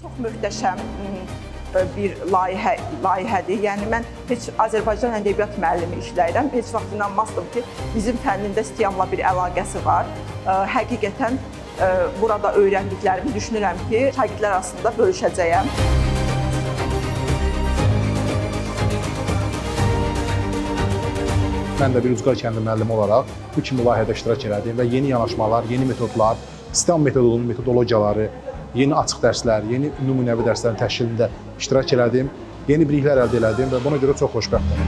Çox möhtəşəm bir layihədir. Yəni mən heç Azərbaycan ədəbiyyat müəllimi işləyirəm. Heç vaxt inanmazdım ki, bizim fənnində STEAM-la bir əlaqəsi var. Həqiqətən burada öyrəndiklərimi düşünürəm ki, şagirdlər arasında bölüşəcəyəm. Mən də bir Ucqar kəndi müəllimi olaraq bu kimi layihədə iştirak elədim və yeni yanaşmalar, yeni metodlar, STEAM metodunun metodologiyaları, yeni açıq dərslər, yeni nümunəvi dərslərin təşkilində iştirak elədim, yeni biliklər əldə elədim və buna görə çox xoşbəxtəm.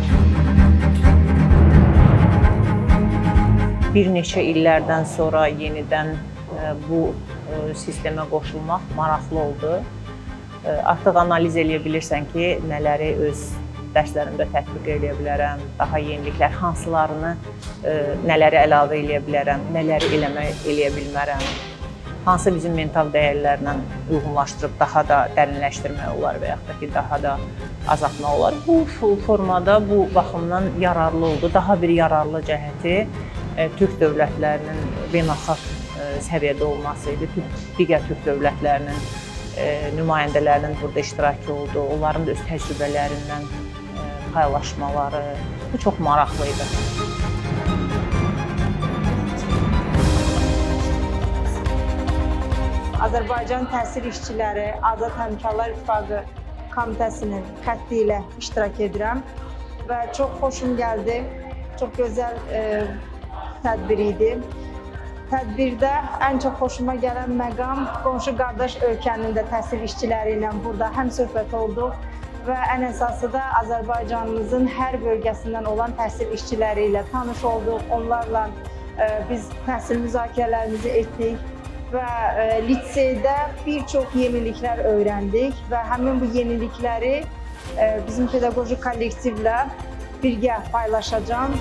Bir neçə illərdən sonra yenidən bu sistemə qoşulmaq maraqlı oldu. Artıq analiz eləyə bilirsən ki, nələri öz dərslərimdə tətbiq eləyə bilərəm, daha yeniliklər hansılarını, nələri əlavə eləyə bilərəm, nələri eləyə bilmərəm, hansı bizim mental dəyərlərlə uyğunlaşdırıb daha da dərinləşdirmək olar və yaxud da ki, daha da azaltmaq olar. Bu formada bu baxımdan yararlı oldu. Daha bir yararlı cəhəti Türk dövlətlərinin beynəlxalq səviyyədə olması idi. Digər Türk dövlətlərinin nümayəndələrinin burada iştirakı oldu. Onların da öz təcrübələrindən paylaşmaları. Bu çox maraqlı idi. Azərbaycan Təhsil İşçiləri Azad Həmkarlar İttifaqı Komitəsinin xətti ilə iştirak edirəm və çox xoşum gəldi. Çox gözəl tədbir idi. Tədbirdə ən çox xoşuma gələn məqam qonşu qardaş ölkənin də təhsil işçiləri ilə burada həmsöhbət olduq və ən əsası da Azərbaycanımızın hər bölgəsindən olan təhsil işçiləri ilə tanış olduq. Onlarla biz təhsil müzakirələrimizi etdik və liseydə bir çox yeniliklər öyrəndik və həmin bu yenilikləri bizim pedaqoji kollektivlə birgə paylaşacağam.